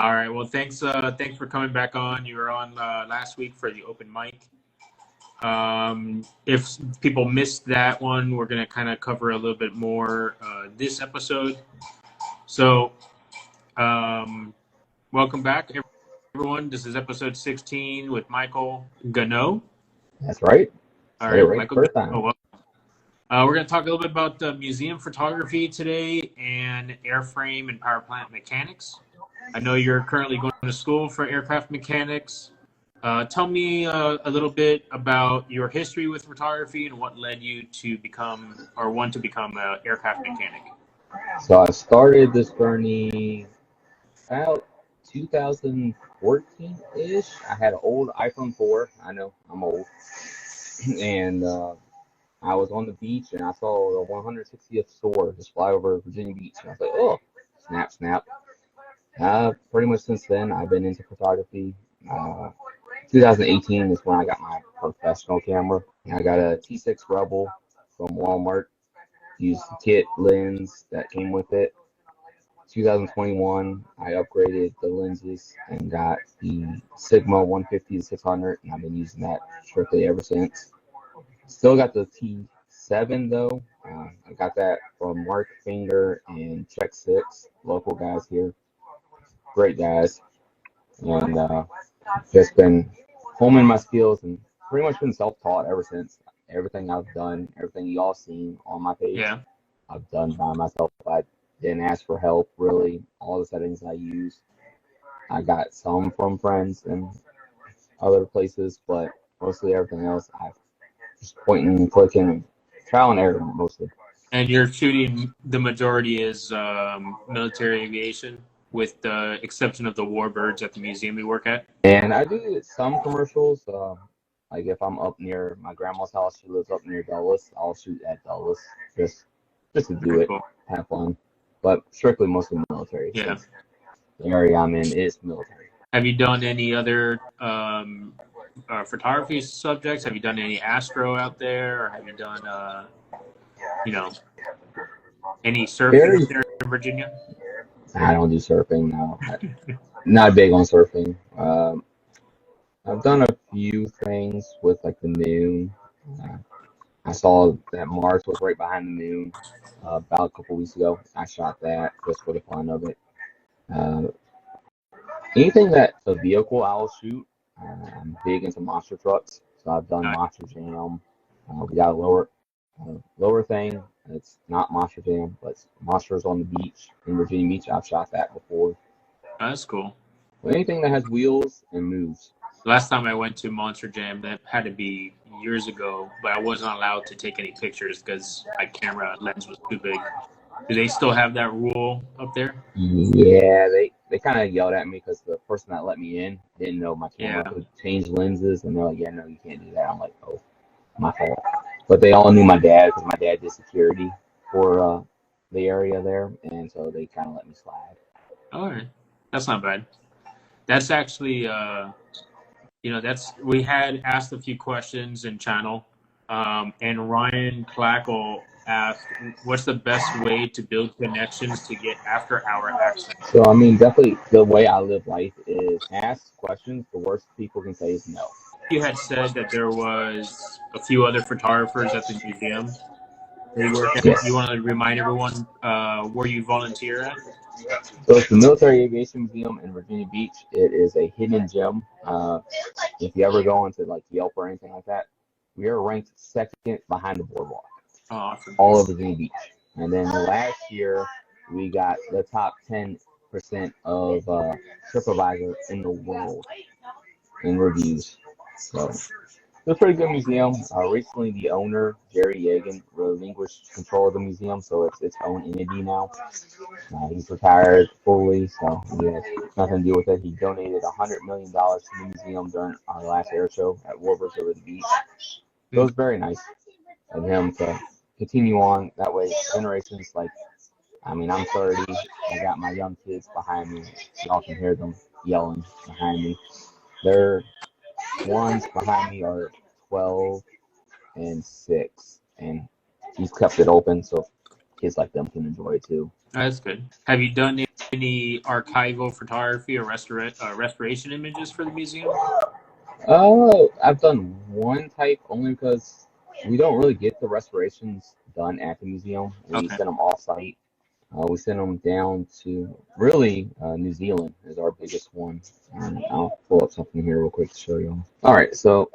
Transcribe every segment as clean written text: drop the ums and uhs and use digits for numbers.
All right. Well, thanks for coming back on. You were on last week for the open mic. If people missed that one, we're going to kind of cover a little bit more this episode. So, welcome back, everyone. This is episode 16 with Michael Ganoe. That's right. All Say it right, right Michael first Ganoe. time. Well, we're going to talk a little bit about museum photography today and airframe and power plant mechanics. I know you're currently going to school for aircraft mechanics. Tell me a little bit about your history with photography and what led you to become or want to become an aircraft mechanic. So I started this journey about 2014-ish. I had an old iPhone 4. I know I'm old. And I was on the beach and I saw the 160th soar just fly over Virginia Beach. And I was like, oh, snap, snap. Pretty much since then, I've been into photography. 2018 is when I got my professional camera. I got a T6 Rebel from Walmart. Used the kit lens that came with it. 2021, I upgraded the lenses and got the Sigma 150 to 600, and I've been using that strictly ever since. Still got the T7 though. I got that from Mark Finger and Check Six, local guys here, great guys, and just been homing my skills and pretty much been self-taught ever since. Everything I've done, everything y'all seen on my page, Yeah. I've done by myself. I didn't ask for help really. All the settings I use, I got some from friends and other places, but mostly everything else I just pointing and clicking and trial and error mostly. And you're shooting, the majority is military aviation, with the exception of the warbirds at the museum we work at. And I do some commercials. Like if I'm up near my grandma's house, she lives up near Dulles. I'll shoot at Dulles just to do Very it, cool. have fun. But strictly mostly military. Yeah. Since the area I'm in is military. Have you done any other photography subjects? Have you done any astro out there, or have you done any surfing up there in Virginia? I don't do surfing now. Not big on surfing. I've done a few things with like the moon. Uh, I saw that Mars was right behind the moon about a couple weeks ago. I shot that just for the fun of it. Uh, Anything that's a vehicle, I'll shoot. I'm big into monster trucks, so I've done Monster Jam. We got a lower thing. It's not Monster Jam, but it's Monsters on the Beach in Virginia Beach. I've shot that before. That's cool. But anything that has wheels and moves. Last time I went to Monster Jam, that had to be years ago, but I wasn't allowed to take any pictures because my camera lens was too big. Do they still have that rule up there? Yeah, they kind of yelled at me because the person that let me in didn't know my camera could change lenses, and they're like, "Yeah, no, you can't do that." I'm like, "Oh, my fault." But they all knew my dad because my dad did security for the area there, and so they kind of let me slide. All right, that's not bad. That's actually, we had asked a few questions in channel, and Ryan Clackle asked, "What's the best way to build connections to get after-hour access?" So I mean, definitely the way I live life is ask questions. The worst people can say is no. You had said that there was a few other photographers at the museum they work at. Yes. You want to remind everyone where you volunteer at? So it's the Military Aviation Museum in Virginia Beach. It is a hidden gem. If you ever go into like Yelp or anything like that, we are ranked second behind the boardwalk. Oh, awesome. All of Virginia Beach. And then last year we got the top 10% of TripAdvisor in the world in reviews. So it's a pretty good museum. Recently, the owner, Jerry Yegan, relinquished control of the museum, so it's its own entity now. He's retired fully, so he has nothing to do with it. He donated $100 million to the museum during our last air show at Warbirds over the beach. So it was very nice of him to continue on. That way, generations like, I mean, I'm 30. I got my young kids behind me. Y'all can hear them yelling behind me. Their ones behind me are 12 and 6, and he's kept it open so kids like them can enjoy it too. That's good. Have you done any archival photography or restoration images for the museum? Oh, I've done one type only because we don't really get the restorations done at the museum. We Okay. send them off-site. We send them down to really New Zealand is our biggest one. And I'll pull up something here real quick to show you. All right, so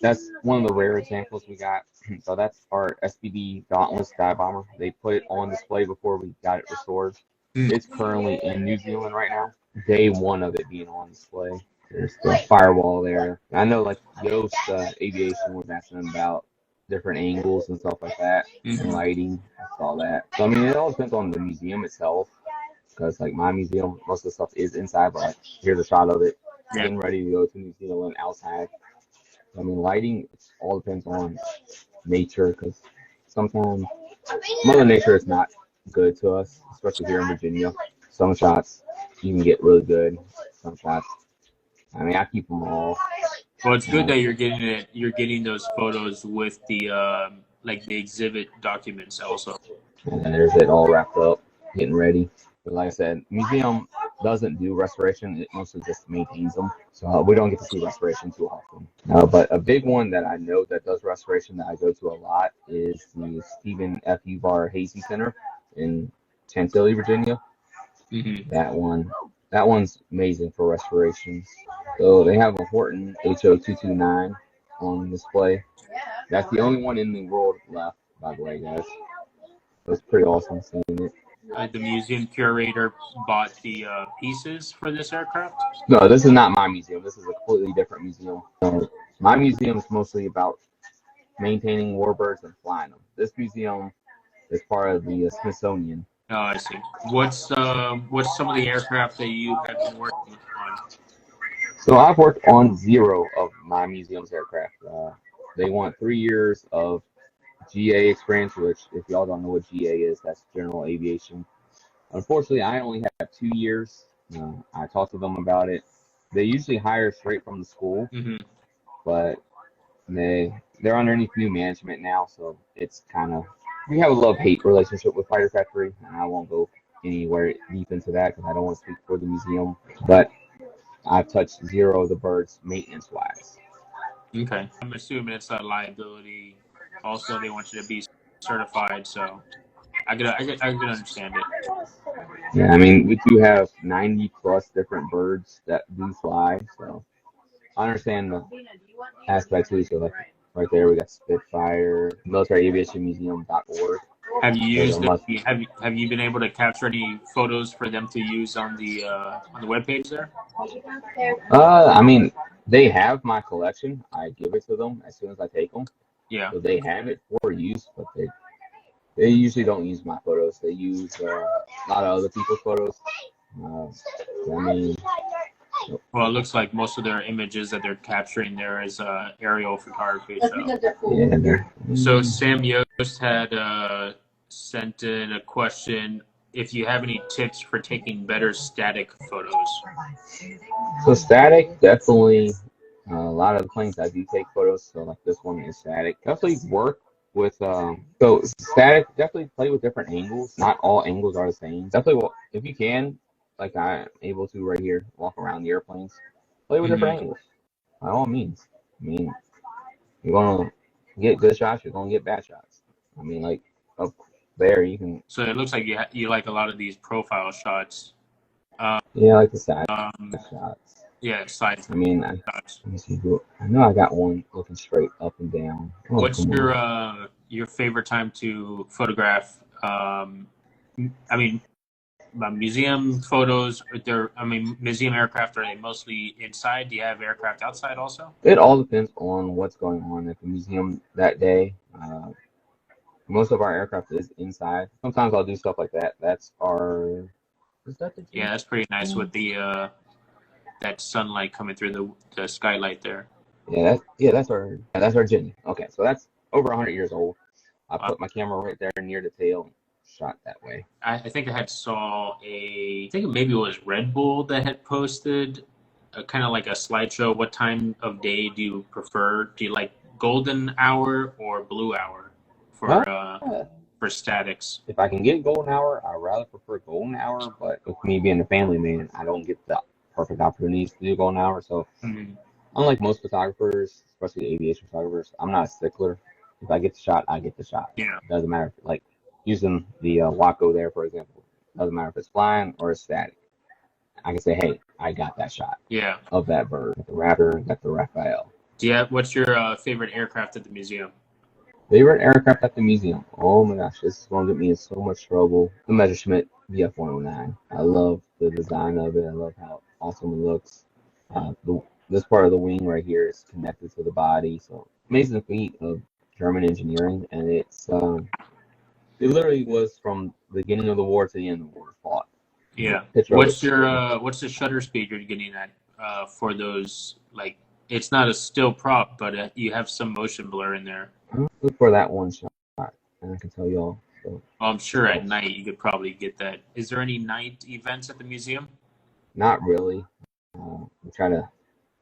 that's one of the rare examples we got. So that's our SBD Dauntless dive bomber. They put it on display before we got it restored. It's currently in New Zealand right now. Day one of it being on display. There's the firewall there. I know, like Yoast Aviation was asking about different angles and stuff like that, and lighting, all that. So I mean, it all depends on the museum itself. Because like my museum, most of the stuff is inside, but like, here's a shot of it. Yeah. Getting ready to go to New Zealand outside. I mean, lighting, it all depends on nature, because sometimes Mother Nature is not good to us, especially here in Virginia. Some shots you can get really good. Some shots, I mean, I keep them all. Well, it's good that you're getting it. You're getting those photos with the like the exhibit documents also. And then there's it all wrapped up, getting ready. But like I said, museum doesn't do restoration. It mostly just maintains them. So we don't get to see restoration too often. But a big one that I know that does restoration that I go to a lot is the Stephen F. Uvar Hasey Center in Chantilly, Virginia. That one's amazing for restorations. So they have a Horton HO229 on display. That's the only one in the world left, by the way, guys. So it's pretty awesome seeing it. The museum curator bought the pieces for this aircraft? No, this is not my museum. This is a completely different museum. My museum is mostly about maintaining warbirds and flying them. This museum is part of the Smithsonian. Oh, I see. What's some of the aircraft that you have been working on? So I've worked on 0 of my museum's aircraft. They want 3 years of GA experience, which, if y'all don't know what GA is, that's general aviation. Unfortunately, I only have 2 years. I talked to them about it. They usually hire straight from the school, but they're underneath new management now, so it's kind of, we have a love-hate relationship with Fighter Factory, and I won't go anywhere deep into that because I don't want to speak for the museum. But I've touched 0 of the birds maintenance-wise. Okay. I'm assuming it's a liability. Also, they want you to be certified, so I can understand it. Yeah, I mean, we do have 90 plus different birds that do fly, so I understand the aspect too. So like right there, we got Spitfire, military-aviation-museum.org. Have you used have you been able to capture any photos for them to use on the webpage there? I mean, they have my collection. I give it to them as soon as I take them. Yeah. So they have it for use, but they usually don't use my photos. They use a lot of other people's photos. I mean, well, it looks like most of their images that they're capturing there is aerial photography. So, yeah. So Sam Yost had sent in a question: if you have any tips for taking better static photos. So static, definitely. A lot of the planes I do take photos, so like this one is static. Definitely work with so static. Definitely play with different angles. Not all angles are the same. Definitely, if you can, like I'm able to right here, walk around the airplanes, play with different angles. By all means. I mean, you're gonna get good shots. You're gonna get bad shots. I mean, like up there, you can. So it looks like you like a lot of these profile shots. Yeah, I like the side shots. Yeah, side. I mean, shots. Let me see. I know I got one looking straight up and down. Oh, what's your favorite time to photograph? I mean, museum photos. Museum aircraft, are they mostly inside? Do you have aircraft outside also? It all depends on what's going on at the museum that day. Most of our aircraft is inside. Sometimes I'll do stuff like that. That's our. Is that the yeah, that's pretty nice with the that sunlight coming through the skylight there. Yeah, that's our Jenny. Okay, so that's over 100 years old. I put my camera right there near the tail and shot that way. I think I saw I think maybe it was Red Bull that had posted kind of like a slideshow. What time of day do you prefer? Do you like golden hour or blue hour for for statics? If I can get golden hour, I'd rather prefer golden hour. But with me being a family man, I don't get the perfect opportunities to do golden hour. So unlike most photographers, especially aviation photographers, I'm not a stickler. If I get the shot, I get the shot. Yeah. It doesn't matter. Like using the Waco there, for example. Doesn't matter if it's flying or it's static. I can say, hey, I got that shot. Yeah. Of that bird. Got the Raptor, got the Raphael. What's your favorite aircraft at the museum? Favorite aircraft at the museum? Oh my gosh, this is going to get me in so much trouble. The Messerschmitt VF-109. I love the design of it. I love how awesome it looks. This part of the wing right here is connected to the body. So amazing feat of German engineering, and it literally was from the beginning of the war to the end of the war fought. Yeah. What's the shutter speed you're getting at for those? Like, it's not a still prop, but you have some motion blur in there. Look for that one shot, and I can tell y'all. So, I'm sure at night you could probably get that. Is there any night events at the museum? Not really. We try to,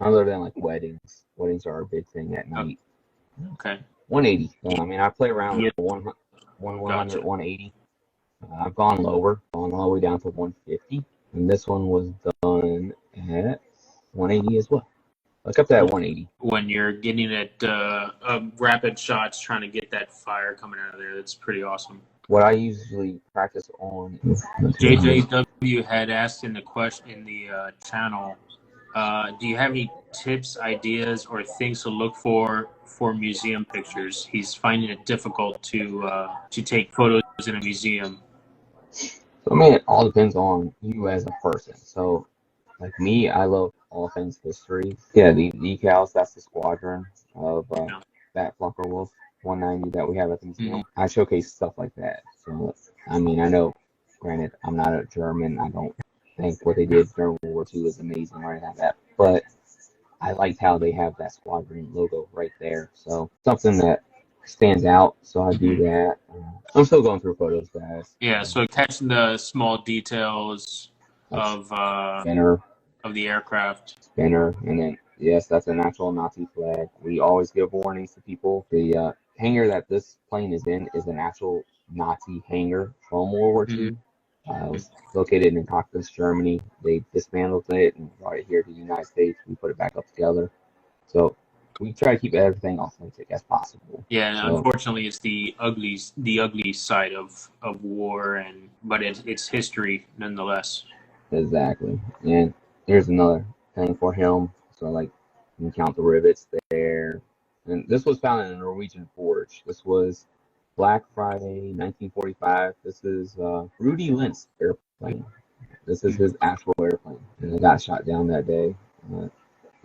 other than like weddings. Weddings are a big thing at night. Okay. 180. So, I mean, I play around with 100, 180. I've gone lower, gone all the way down to 150, and this one was done at 180 as well. Look up that 180. When you're getting at rapid shots, trying to get that fire coming out of there, that's pretty awesome. What I usually practice on. JJW had asked in the channel, do you have any tips, ideas, or things to look for museum pictures? He's finding it difficult to take photos in a museum. So, I mean, it all depends on you as a person. So, like me, I love all things history. Yeah, the decals, that's the squadron of that Flocker Wolf 190 that we have at the museum. I showcase stuff like that. So, I mean, I know, granted, I'm not a German. I don't think what they did during World War II is amazing or anything like that. But I liked how they have that squadron logo right there. So, something that stands out. So, I do that. I'm still going through photos, guys. Yeah, so catching the small details of spinner. Of the aircraft. Spinner, and then yes, that's an actual Nazi flag. We always give warnings to people. The hangar that this plane is in is an actual Nazi hangar from World War II. It was located in Cottbus, Germany. They dismantled it and brought it here to the United States. We put it back up together. So we try to keep everything authentic as possible. Yeah, so, unfortunately, it's the ugly side of war, but it's history nonetheless. Exactly, and here's another thing for him. So, like, you can count the rivets there. And this was found in a Norwegian forge. This was Black Friday, 1945. This is Rudy Lentz airplane. This is his actual airplane. And it got shot down that day.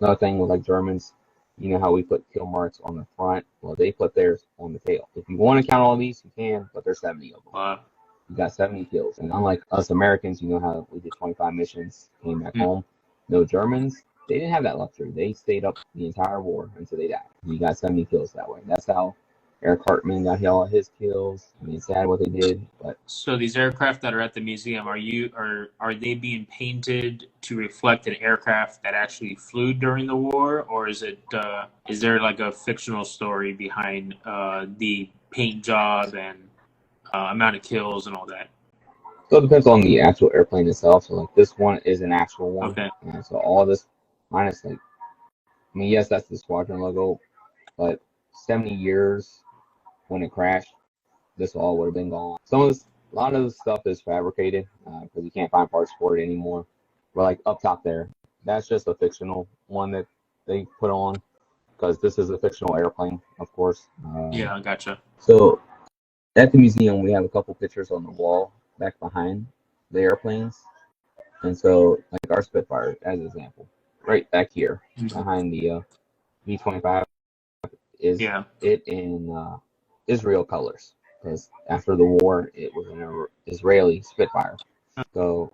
Another thing with, like, Germans, you know how we put kill marks on the front? Well, they put theirs on the tail. If you want to count all these, you can, but there's 70 of them. Wow. You got 70 kills. And unlike us Americans, you know how we did 25 missions, came back home. No, Germans, they didn't have that luxury. They stayed up the entire war until they died. You got 70 kills that way. That's how Eric Hartman got all his kills. I mean, it's sad what they did, but so these aircraft that are at the museum, are they being painted to reflect an aircraft that actually flew during the war, or is there like a fictional story behind the paint job and amount of kills and all that? So it depends on the actual airplane itself. So, like, this one is an actual one. Okay. And so all this, minus, like, I mean, yes, that's the squadron logo, but 70 years when it crashed, this all would have been gone. A lot of the stuff is fabricated because you can't find parts for it anymore. But, like, up top there, that's just a fictional one that they put on because this is a fictional airplane, of course. Yeah, I gotcha. So at the museum, we have a couple pictures on the wall back behind the airplanes. And so, like, our Spitfire, as an example, right back here behind the V-25 is it in Israel colors. Because after the war, it was an Israeli Spitfire. So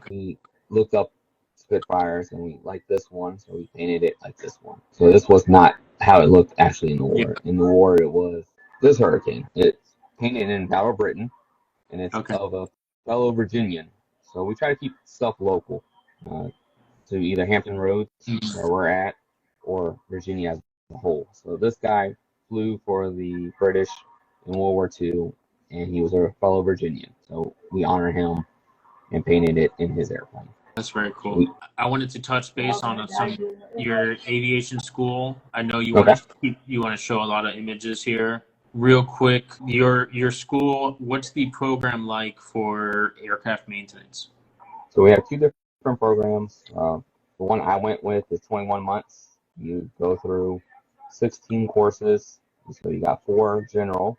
we looked up Spitfires and we liked this one, so we painted it like this one. So this was not how it looked actually in the war. Yeah. In the war, it was this Hurricane. It's painted in Battle Britain, and it's of a fellow Virginian. So we try to keep stuff local to either Hampton Roads, where we're at, or Virginia as a whole. So this guy flew for the British in World War II, and he was a fellow Virginian. So we honor him and painted it in his airplane. That's very cool. I wanted to touch base on your aviation school. I know you want to show a lot of images here. Real quick, your school, what's the program like for aircraft maintenance? So we have two different programs. The one I went with is 21 months. You go through 16 courses. So you got 4 general.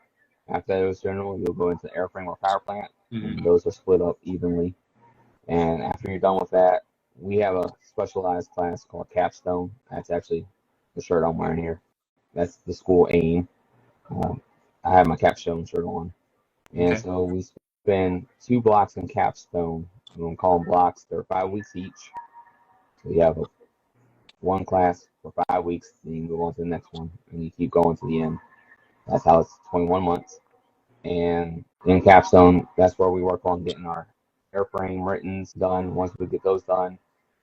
After those general, you'll go into airframe or power plant, and those are split up evenly. And after you're done with that, we have a specialized class called Capstone. That's actually the shirt I'm wearing here. That's the school AIM. I have my Capstone shirt on. And so we spend 2 blocks in Capstone. We don't call them blocks. They're 5 weeks each. So you have one class for 5 weeks, then you move on to the next one, and you keep going to the end. That's how it's 21 months. And in Capstone, that's where we work on getting our airframe writtens done. Once we get those done,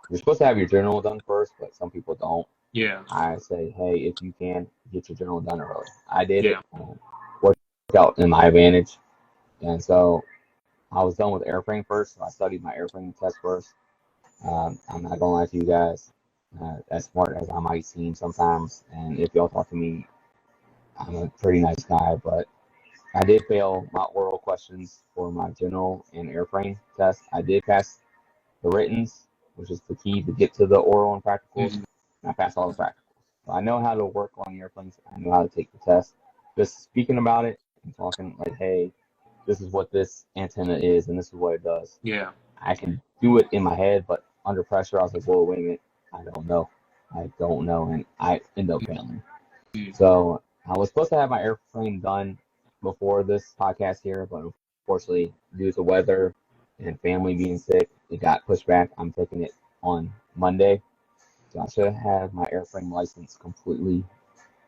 you're supposed to have your journal done first, but some people don't. Yeah. I say, hey, if you can, get your journal done early. I did it. Worked out in my advantage. And so I was done with airframe first, so I studied my airframe test first. I'm not going to lie to you guys. As smart as I might seem sometimes, and if y'all talk to me, I'm a pretty nice guy, but I did fail my oral questions for my general and airframe test. I did pass the writtens, which is the key to get to the oral and practicals. And I passed all the practicals. So I know how to work on the airplanes. I know how to take the test. Just speaking about it and talking like, hey, this is what this antenna is and this is what it does. Yeah. I can do it in my head, but under pressure, I was like, whoa, wait a minute. I don't know. And I end up failing. So I was supposed to have my airframe done before this podcast here, but unfortunately, due to weather and family being sick, it got pushed back. I'm taking it on Monday. So I should have my airframe license completely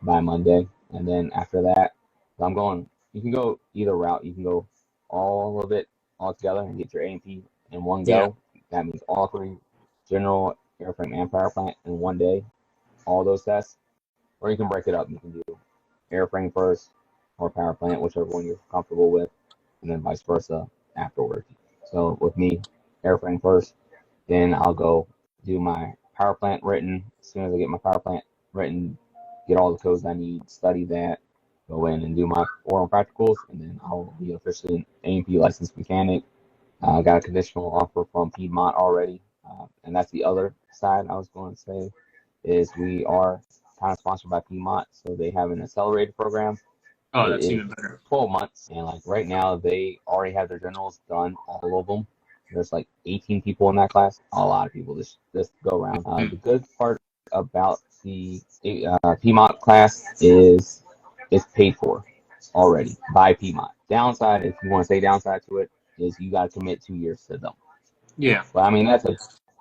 by Monday. And then after that, you can go either route. You can go all of it all together and get your A&P in one go. That means all 3 general, airframe, and power plant in one day, all those tests. Or you can break it up. You can do airframe first or power plant, whichever one you're comfortable with, and then vice versa afterwards. So with me, airframe first, then I'll go do my power plant written. As soon as I get my power plant written, get all the codes I need, study that, go in and do my oral practicals, and then I'll be officially an A&P licensed mechanic. I got a conditional offer from Piedmont already, and that's the other side I was going to say is we are kind of sponsored by Piedmont, so they have an accelerated program. Oh, that's even better. 12 months, and like right now they already have their generals done, all of them. There's like 18 people in that class. A lot of people just go around. The good part about the Piedmont class is it's paid for already by Piedmont. Downside, if you want to say downside to it, is you got to commit 2 years to them. Yeah. But I mean, that's a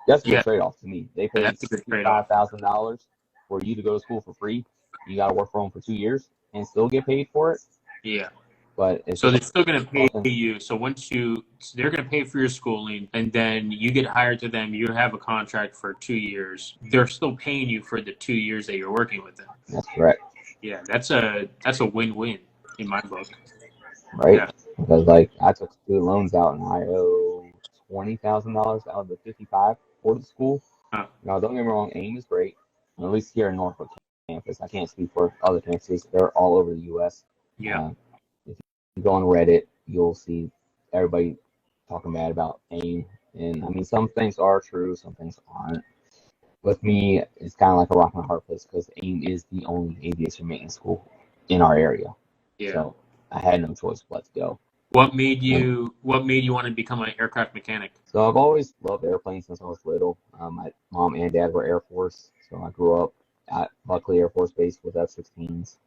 good trade-off to me. They pay $65,000 for you to go to school for free. You got to work for them for 2 years and still get paid for it. Yeah. But it's so they're still going to pay you. So they're going to pay for your schooling, and then you get hired to them. You have a contract for 2 years. They're still paying you for the 2 years that you're working with them. That's correct. Yeah, that's a win-win in my book. Right? Yeah. Because like I took student loans out and I owe $20,000 out of the 55 for the school. Now don't get me wrong, AIM is great. At least here in Norfolk campus. I can't speak for other campuses. They're all over the U.S. Yeah. If you go on Reddit, you'll see everybody talking bad about AIM. And I mean, some things are true, some things aren't. With me, it's kind of like a rock and a hard place because AIM is the only aviation maintenance school in our area. Yeah. So I had no choice but to go. What made you want to become an aircraft mechanic? So I've always loved airplanes since I was little. My mom and dad were Air Force, so I grew up at Buckley Air Force Base with F-16s.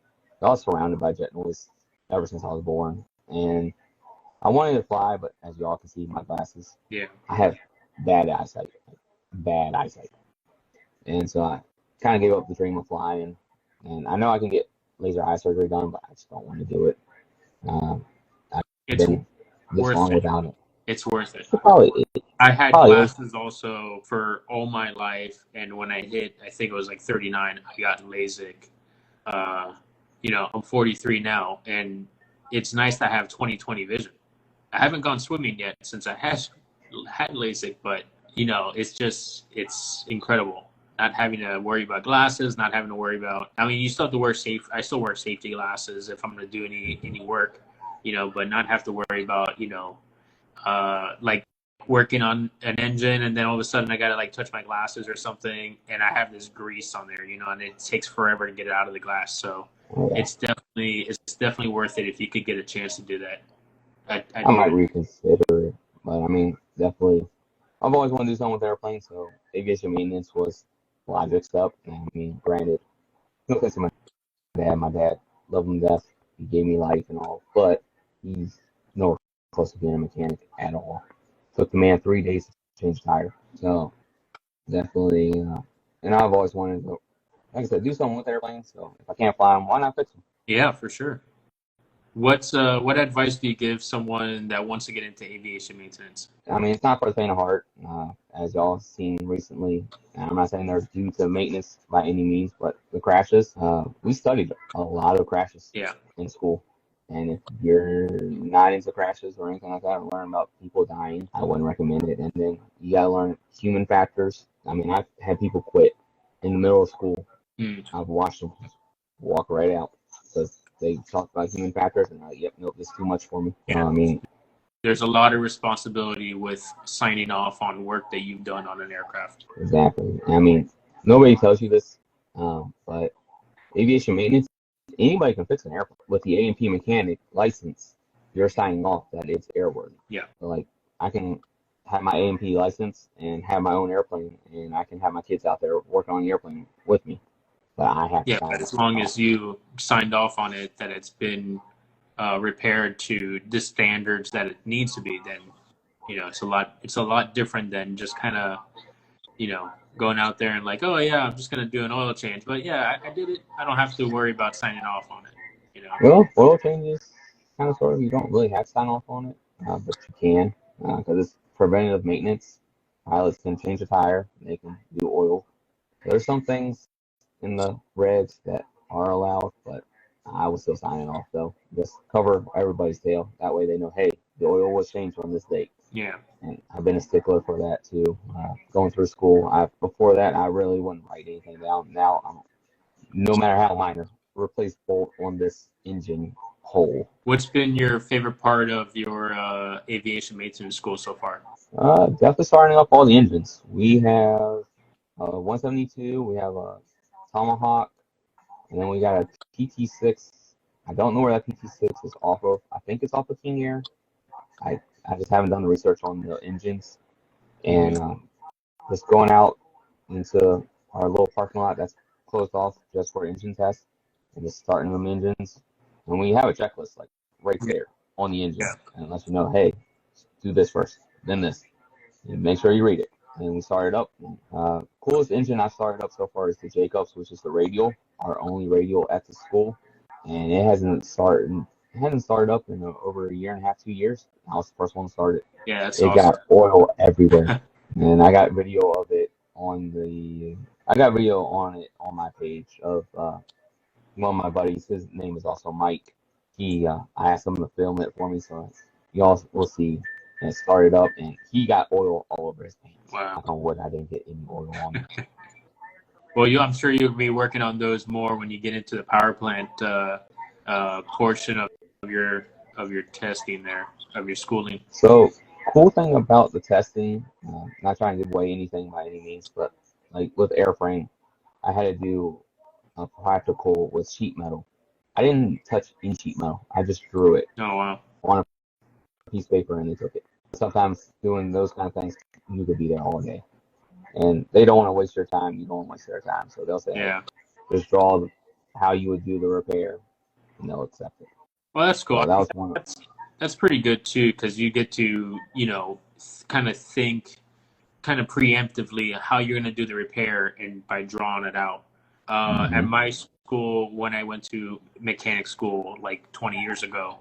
I was surrounded by jet noise ever since I was born, and I wanted to fly, but as y'all can see, my glasses. Yeah. I have bad eyesight, and so I kind of gave up the dream of flying. And I know I can get laser eye surgery done, but I just don't want to do it. I've been this long without it. It's worth it. Probably, I had glasses also for all my life, and when I hit, I think it was like 39, I got LASIK. I'm 43 now, and it's nice to have 20/20 vision. I haven't gone swimming yet since I had LASIK, but it's incredible not having to worry about glasses, not having to worry about. I mean, you still have to wear I still wear safety glasses if I'm going to do any work, but not have to worry about like working on an engine and then all of a sudden I got to like touch my glasses or something and I have this grease on there, and it takes forever to get it out of the glass. So it's definitely worth it if you could get a chance to do that. I might reconsider it, but I mean, definitely. I've always wanted to do something with airplanes, so aviation maintenance was logic up. And I mean, granted, no offense to my dad. My dad loved him to death. He gave me life and all, but he's nowhere close to being a mechanic at all. Took the man 3 days to change a tire. So definitely, and I've always wanted to, like I said, do something with airplanes. So if I can't fly them, why not fix them? Yeah, for sure. What advice do you give someone that wants to get into aviation maintenance? I mean, it's not for the faint of heart, as y'all have seen recently. I'm not saying they're due to maintenance by any means, but the crashes, we studied a lot of crashes in school. And if you're not into crashes or anything like that, or learn about people dying, I wouldn't recommend it. And then you got to learn human factors. I mean, I've had people quit in the middle of school. I've watched them just walk right out because they talk about human factors and yep, nope, this is too much for me. Yeah. I mean, there's a lot of responsibility with signing off on work that you've done on an aircraft. Exactly. I mean, nobody tells you this, but aviation maintenance, anybody can fix an airplane. With the A&P mechanic license, you're signing off that it's airworthy. Yeah. So, like, I can have my A&P license and have my own airplane, and I can have my kids out there working on the airplane with me. But I have to sign but as long as you signed off on it, that it's been repaired to the standards that it needs to be, then it's a lot different than just kind of going out there and like, oh yeah, I'm just gonna do an oil change, but yeah, I did it. I don't have to worry about signing off on it. Well, oil changes kind of sort of you don't really have to sign off on it, but you can because it's preventative maintenance. Pilots can change a tire, they can do oil. There's some things in the regs that are allowed, but I was still signing off though. Just cover everybody's tail. That way they know, hey, the oil was changed on this date. Yeah. And I've been a stickler for that too. Going through school, before that I really wouldn't write anything down. Now no matter how minor, replace bolt on this engine hole. What's been your favorite part of your aviation maintenance school so far? Definitely starting up all the engines. We have 172. We have a Tomahawk. And then we got a PT6. I don't know where that PT6 is off of. I think it's off of King Air. I just haven't done the research on the engines. And just going out into our little parking lot that's closed off just for engine tests and just starting them engines. And we have a checklist like right there on the engine. And let you know, hey, do this first, then this. And make sure you read it. And we started up. Coolest engine I started up so far is the Jacobs, which is the radial, our only radial at the school. And it hasn't started up in over a year and a half, 2 years. I was the first one to start it. Yeah, that's awesome. Got oil everywhere. And I got video of it on my page of one of my buddies. His name is also Mike. I asked him to film it for me, so y'all will see. And it started up, and he got oil all over his pants. Wow. On wood, I didn't get any oil on it. Well, I'm sure you'll be working on those more when you get into the power plant portion of your testing there, of your schooling. So, cool thing about the testing, not trying to give away anything by any means, but like with airframe, I had to do a practical with sheet metal. I didn't touch any sheet metal. I just drew it. Oh, wow. On a piece of paper, and they took it. Sometimes doing those kind of things, you could be there all day. And they don't want to waste your time. You don't want to waste their time. So they'll say, hey, just draw how you would do the repair, and they'll accept it. Well, that's cool. So that was one. That's pretty good, too, because you get to, kind of think kind of preemptively how you're going to do the repair and by drawing it out. At my school, when I went to mechanic school like 20 years ago,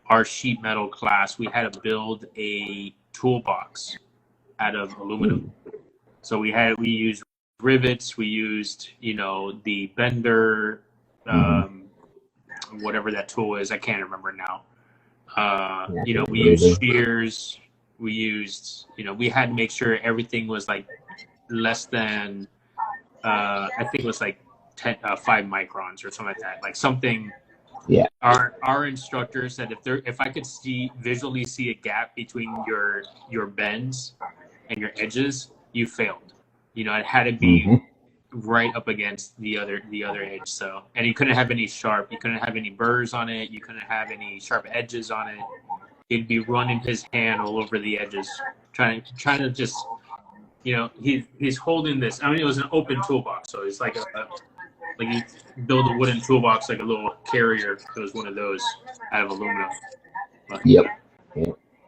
our sheet metal class, we had to build a toolbox out of aluminum. So we used rivets, we used, the bender, whatever that tool is, I can't remember now. Yeah, You know, we used shears. We used, you know, we had to make sure everything was like less than, I think it was like 5 microns or something like that. Like something. Yeah. Our instructor said if I could visually see a gap between your bends and your edges, you failed. You know, it had to be right up against the other edge. So, and you couldn't have any sharp. You couldn't have any burrs on it. You couldn't have any sharp edges on it. He'd be running his hand all over the edges, trying to just, you know, he's holding this. I mean, it was an open toolbox, so it's like like you build a wooden toolbox, like a little carrier. It was one of those out of aluminum. But, Yep.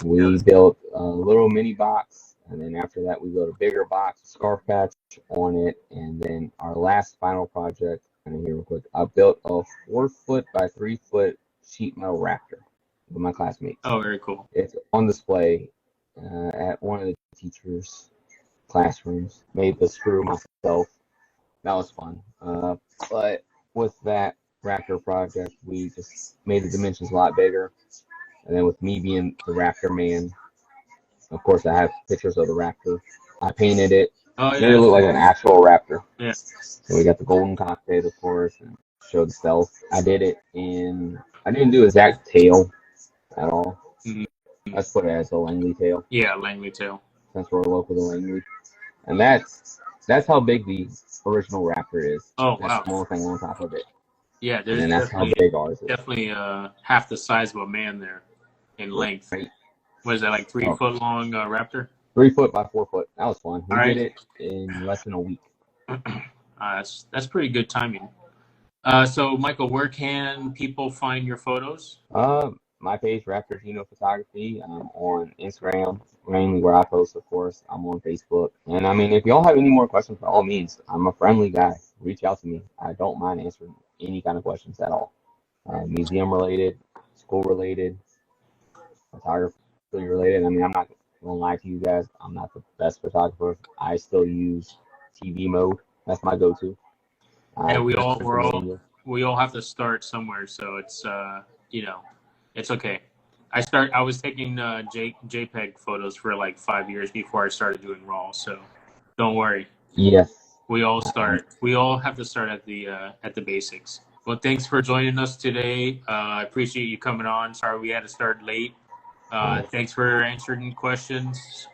We built a little mini box, and then after that we built a bigger box, scarf patch on it, and then our last final project, and here real quick, I built a 4-foot by 3-foot sheet metal raptor with my classmates. Oh, very cool. It's on display at one of the teachers' classrooms. Made the screw myself. That was fun. But with that raptor project, we just made the dimensions a lot bigger. And then with me being the raptor man, of course I have pictures of the raptor. I painted it. Oh, Made it look like an actual raptor. Yeah. So we got the golden cockpit, of course, and showed the stealth. I didn't do exact tail at all. Let's put it as a Langley tail. Yeah, Langley tail. Since we're local to Langley. And that's how big the original raptor is. Oh, that wow. Small thing on top of it. Yeah, there's and that's how big ours is. Definitely half the size of a man there in length. Right. What is that, like 3 foot long raptor? 3 foot by 4 foot. That was fun. We All did right. it in less than a week. That's pretty good timing. So Michael, where can people find your photos? My page, Raptor Ganoe Photography. I'm on Instagram, mainly where I post, of course. I'm on Facebook. And I mean, if y'all have any more questions, by all means, I'm a friendly guy. Reach out to me. I don't mind answering any kind of questions at all. Museum related, school related, photography related. I mean, I'm not gonna lie to you guys. I'm not the best photographer. I still use TV mode. That's my go-to. Yeah, we all have to start somewhere. So it's you know, it's okay. I was taking JPEG photos for like 5 years before I started doing RAW. So don't worry. Yes. We all start. We all have to start at the basics. Well, thanks for joining us today. I appreciate you coming on. Sorry we had to start late. Thanks for answering questions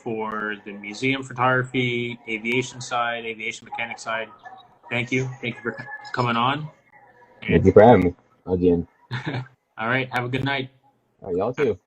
for the museum photography, aviation side, aviation mechanic side. Thank you. Thank you for coming on. Thank you for having me again. All right. Have a good night. All right, y'all too.